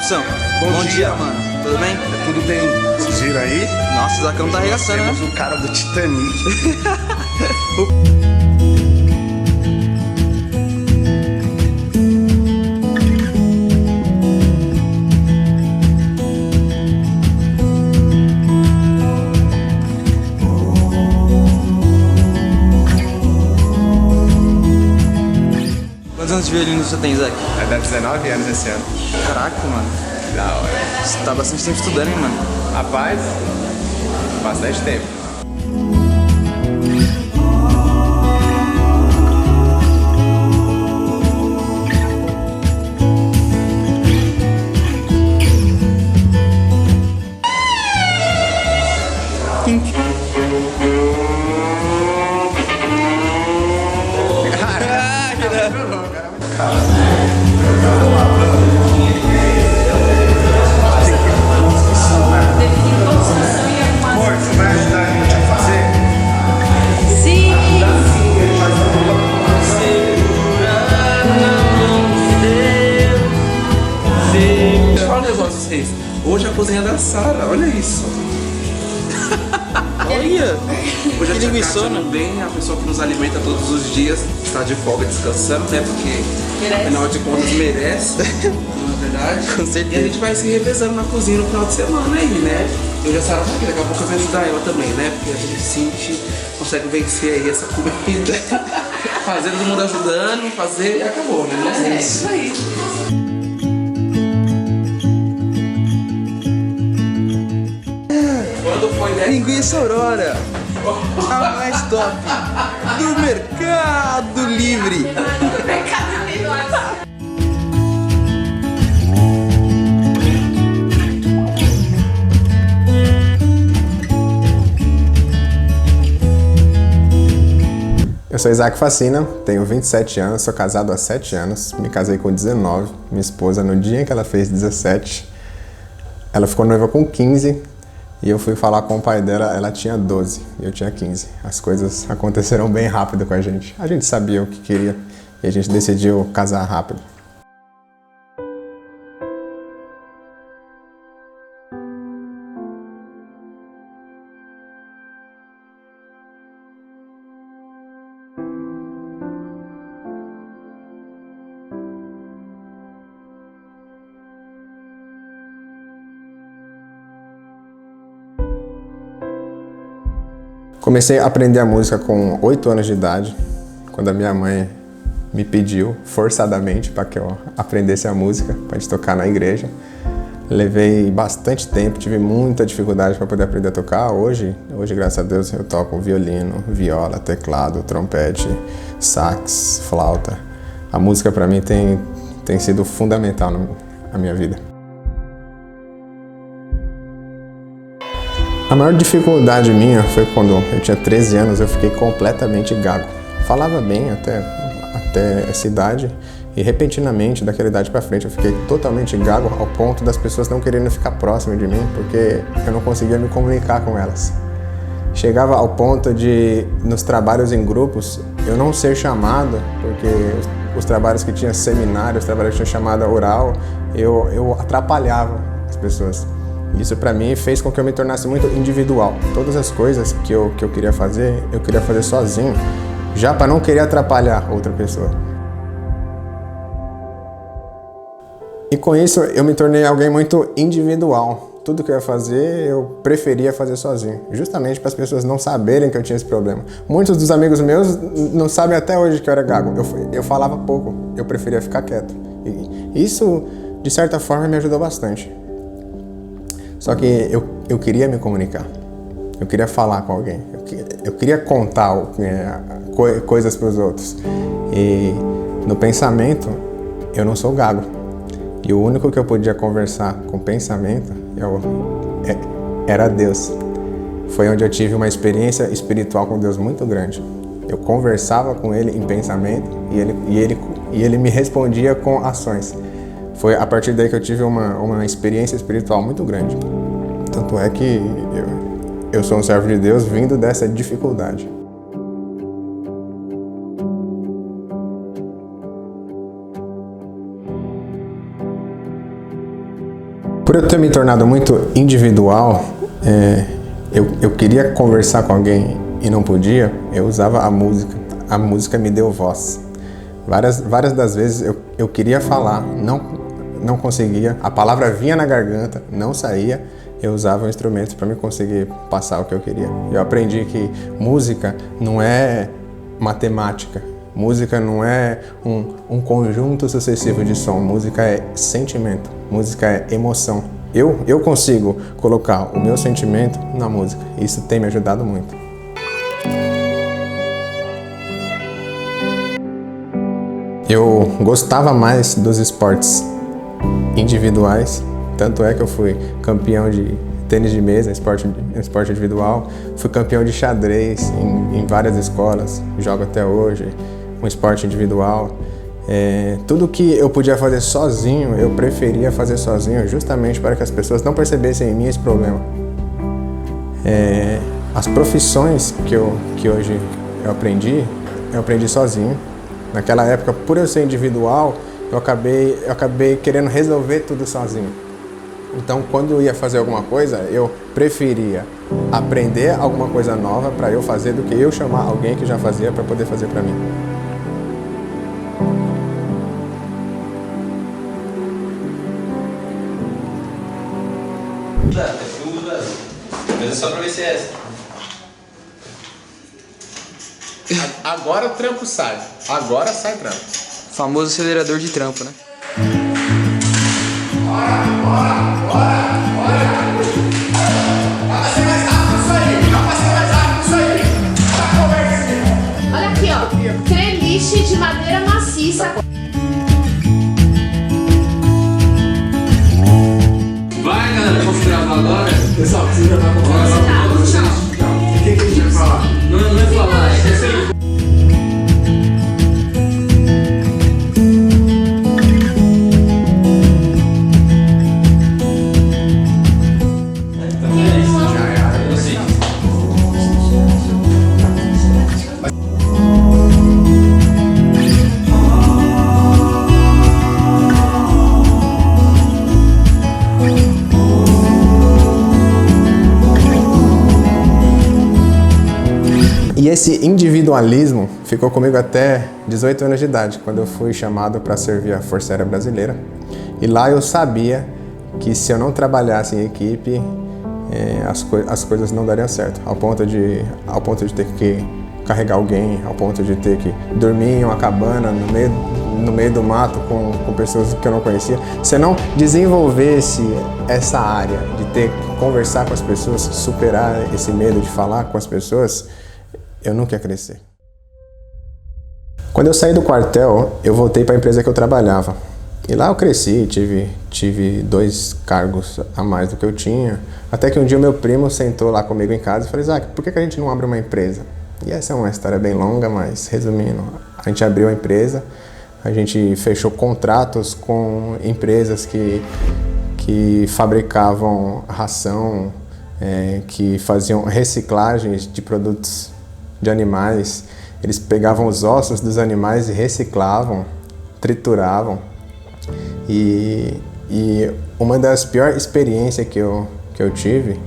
Robson, bom dia, mano. Tudo bem? Tudo bem. Vocês viram aí? Nossa, o Zacão tá arregaçando, né? Temos o cara do Titanic. Quantos anos de violino você tem, Zac? Vai dar 19 anos esse ano. Caraca, mano. Da hora. Você tá bastante tempo estudando, hein, mano? Rapaz, bastante tempo. Amor, você vai ajudar a gente a fazer? Sim. Olha o negócio, vocês. Hoje a cozinha da Sara, olha isso. Olha! Hoje a Que tia linguiçona. Kátia também, a pessoa que nos alimenta todos os dias, está de folga descansando, né? Porque Merece. afinal de contas merece, não é verdade? Com certeza. E a gente vai se revezando na cozinha no final de semana aí, né? Hoje a Sara tá aqui, daqui a pouco eu vou ajudar ela também, né? Porque a gente consegue vencer aí essa comida. Fazer todo mundo ajudando, fazer e acabou, né? Não é isso aí. Quando foi, né? Linguiça Aurora, a mais top do Mercado Livre. Eu sou Isaac Facina, tenho 27 anos, sou casado há 7 anos, me casei com 19, minha esposa no dia em que ela fez 17, ela ficou noiva com 15 e eu fui falar com o pai dela, ela tinha 12 e eu tinha 15. As coisas aconteceram bem rápido com a gente sabia o que queria e a gente decidiu casar rápido. Comecei a aprender a música com 8 anos de idade, quando a minha mãe me pediu forçadamente para que eu aprendesse a música, para a gente tocar na igreja. Levei bastante tempo, tive muita dificuldade para poder aprender a tocar. Hoje, graças a Deus, eu toco violino, viola, teclado, trompete, sax, flauta. A música para mim tem sido fundamental na minha vida. A maior dificuldade minha foi quando eu tinha 13 anos, eu fiquei completamente gago. Falava bem até essa idade e repentinamente, daquela idade pra frente, eu fiquei totalmente gago ao ponto das pessoas não querendo ficar próximas de mim porque eu não conseguia me comunicar com elas. Chegava ao ponto de, nos trabalhos em grupos, eu não ser chamado, porque os trabalhos que tinha seminário, os trabalhos que tinha chamada oral, eu atrapalhava as pessoas. Isso para mim fez com que eu me tornasse muito individual. Todas as coisas que eu queria fazer sozinho, já para não querer atrapalhar outra pessoa. E com isso eu me tornei alguém muito individual. Tudo que eu ia fazer, eu preferia fazer sozinho, justamente para as pessoas não saberem que eu tinha esse problema. Muitos dos amigos meus não sabem até hoje que eu era gago. Eu falava pouco, eu preferia ficar quieto. E isso, de certa forma, me ajudou bastante. Só que eu queria me comunicar, eu queria falar com alguém, eu queria contar coisas para os outros. E no pensamento, eu não sou gago. E o único que eu podia conversar com pensamento era Deus. Foi onde eu tive uma experiência espiritual com Deus muito grande. Eu conversava com Ele em pensamento e ele me respondia com ações. Foi a partir daí que eu tive uma experiência espiritual muito grande. Tanto é que eu sou um servo de Deus vindo dessa dificuldade. eu ter me tornado muito individual, eu queria conversar com alguém e não podia, eu usava a música. A música me deu voz. Várias das vezes eu queria falar, não conseguia, a palavra vinha na garganta, não saía, eu usava o instrumento para me conseguir passar o que eu queria. Eu aprendi que música não é matemática, música não é um conjunto sucessivo de som, música é sentimento, música é emoção. Eu consigo colocar o meu sentimento na música, e isso tem me ajudado muito. Eu gostava mais dos esportes individuais, tanto é que eu fui campeão de tênis de mesa, esporte individual, fui campeão de xadrez em várias escolas, jogo até hoje, um esporte individual. Tudo que eu podia fazer sozinho, eu preferia fazer sozinho, justamente para que as pessoas não percebessem em mim esse problema. As profissões que hoje eu aprendi sozinho. Naquela época, por eu ser individual, eu acabei querendo resolver tudo sozinho. Então, quando eu ia fazer alguma coisa, eu preferia aprender alguma coisa nova para eu fazer do que eu chamar alguém que já fazia para poder fazer para mim. Mas é só pra ver se é essa. Agora o trampo sai. Agora sai trampo. Famoso acelerador de trampo, né? Olha aqui, ó. Treliche de madeira maciça. Vai, galera, vamos gravar agora? Pessoal, precisa gravar com você. O que a gente vai falar? Não é falar, é assim. E esse individualismo ficou comigo até 18 anos de idade, quando eu fui chamado para servir a Força Aérea Brasileira. E lá eu sabia que se eu não trabalhasse em equipe, as coisas não dariam certo, ao ponto de ter que carregar alguém, ao ponto de ter que dormir em uma cabana no meio do mato com pessoas que eu não conhecia. Se eu não desenvolvesse essa área de ter que conversar com as pessoas, superar esse medo de falar com as pessoas, eu nunca ia crescer. Quando eu saí do quartel, eu voltei para a empresa que eu trabalhava. E lá eu cresci, tive 2 cargos a mais do que eu tinha. Até que um dia o meu primo sentou lá comigo em casa e falou: Isaac, por que a gente não abre uma empresa? E essa é uma história bem longa, mas resumindo, a gente abriu a empresa, a gente fechou contratos com empresas que fabricavam ração, que faziam reciclagens de produtos de animais. Eles pegavam os ossos dos animais e reciclavam, trituravam. E uma das piores experiências que eu tive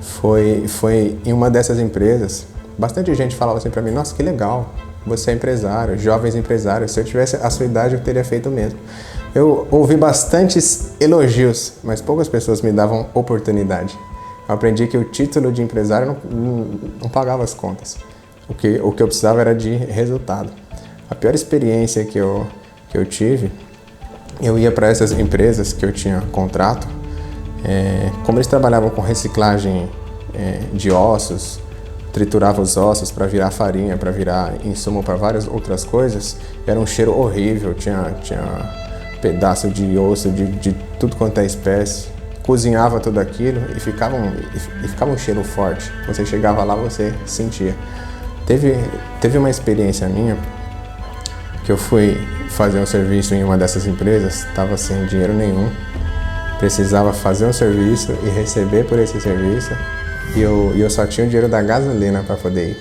foi em uma dessas empresas. Bastante gente falava assim pra mim: nossa, que legal, você é empresário, jovens empresários, se eu tivesse a sua idade eu teria feito o mesmo. Eu ouvi bastantes elogios, mas poucas pessoas me davam oportunidade. Eu aprendi que o título de empresário não pagava as contas. O que eu precisava era de resultado. A pior experiência que eu tive, eu ia para essas empresas que eu tinha contrato, como eles trabalhavam com reciclagem de ossos, trituravam os ossos para virar farinha, para virar insumo para várias outras coisas, era um cheiro horrível, tinha pedaço de osso de tudo quanto é espécie. Cozinhava tudo aquilo e ficava um cheiro forte. Você chegava lá, você sentia. Teve uma experiência minha que eu fui fazer um serviço em uma dessas empresas, estava sem dinheiro nenhum, precisava fazer um serviço e receber por esse serviço, e eu só tinha o dinheiro da gasolina para poder ir.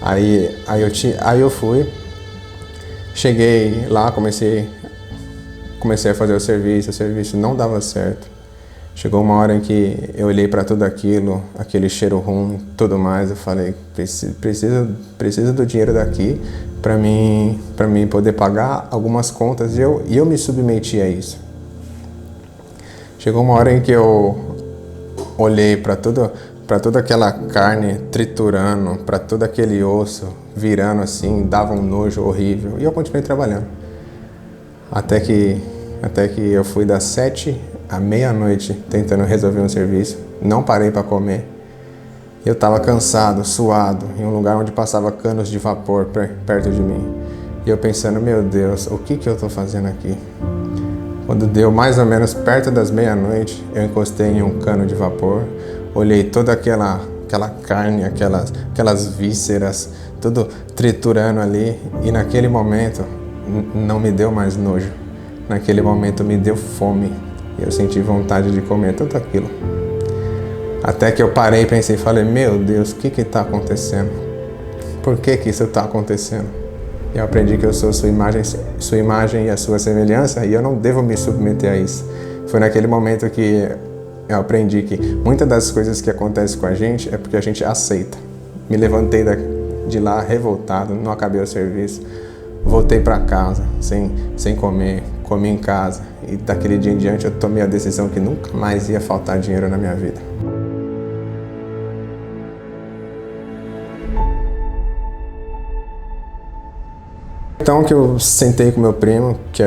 Aí eu fui, cheguei lá, comecei comecei a fazer o serviço não dava certo. Chegou uma hora em que eu olhei para tudo aquilo, aquele cheiro ruim, tudo mais, eu falei, preciso do dinheiro daqui para mim poder pagar algumas contas, e eu me submeti a isso. Chegou uma hora em que eu olhei para toda aquela carne triturando, para todo aquele osso virando assim, dava um nojo horrível, e eu continuei trabalhando. Até que eu fui das 7 à meia-noite tentando resolver um serviço, não parei para comer. Eu estava cansado, suado, em um lugar onde passava canos de vapor perto de mim. E eu pensando, meu Deus, o que eu estou fazendo aqui? Quando deu mais ou menos perto das meia-noite, eu encostei em um cano de vapor, olhei toda aquela carne, aquelas vísceras, tudo triturando ali, e naquele momento não me deu mais nojo. Naquele momento me deu fome. E eu senti vontade de comer tudo aquilo. Até que eu parei e pensei, falei, meu Deus, o que está acontecendo? Por que isso está acontecendo? E eu aprendi que eu sou sua imagem e a sua semelhança, e eu não devo me submeter a isso. Foi naquele momento que eu aprendi que muitas das coisas que acontecem com a gente é porque a gente aceita. Me levantei de lá revoltado, não acabei o serviço, voltei para casa sem comer, comi em casa, e daquele dia em diante eu tomei a decisão que nunca mais ia faltar dinheiro na minha vida. Então que eu sentei com meu primo, que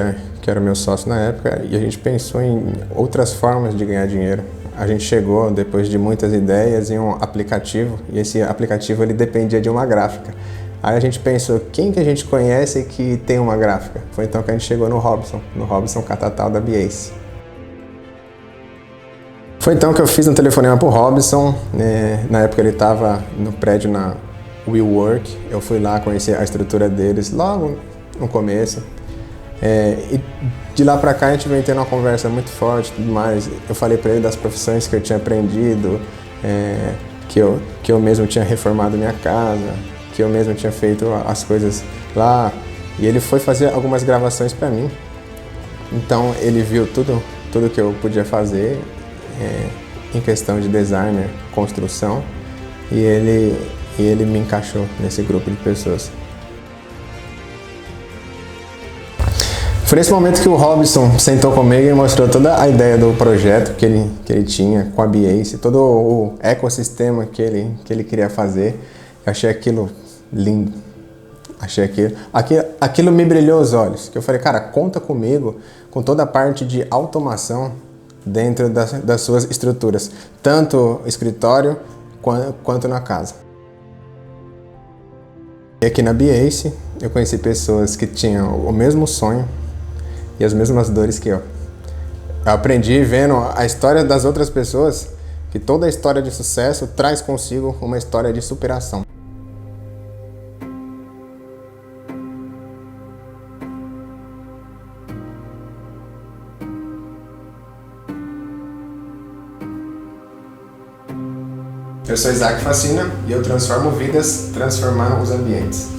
era meu sócio na época, e a gente pensou em outras formas de ganhar dinheiro. A gente chegou, depois de muitas ideias, em um aplicativo, e esse aplicativo ele dependia de uma gráfica. Aí a gente pensou, quem que a gente conhece que tem uma gráfica? Foi então que a gente chegou no Robson Catatal da Biace. Foi então que eu fiz um telefonema pro Robson, na época ele estava no prédio na WeWork, eu fui lá conhecer a estrutura deles logo no começo. E de lá pra cá a gente veio tendo uma conversa muito forte, tudo mais. Eu falei pra ele das profissões que eu tinha aprendido, que eu mesmo tinha reformado minha casa, que eu mesmo tinha feito as coisas lá, e ele foi fazer algumas gravações para mim. Então ele viu tudo que eu podia fazer em questão de designer, construção, e ele me encaixou nesse grupo de pessoas. Foi nesse momento que o Robson sentou comigo e mostrou toda a ideia do projeto que ele tinha com a Biace, todo o ecossistema que ele queria fazer. Eu achei aquilo lindo, aquilo me brilhou os olhos, que eu falei, cara, conta comigo com toda a parte de automação dentro das suas estruturas, tanto escritório quanto na casa. E aqui na Biace eu conheci pessoas que tinham o mesmo sonho e as mesmas dores que eu. Eu aprendi vendo a história das outras pessoas, que toda história de sucesso traz consigo uma história de superação. Eu sou Isaac Facina e eu transformo vidas transformando os ambientes.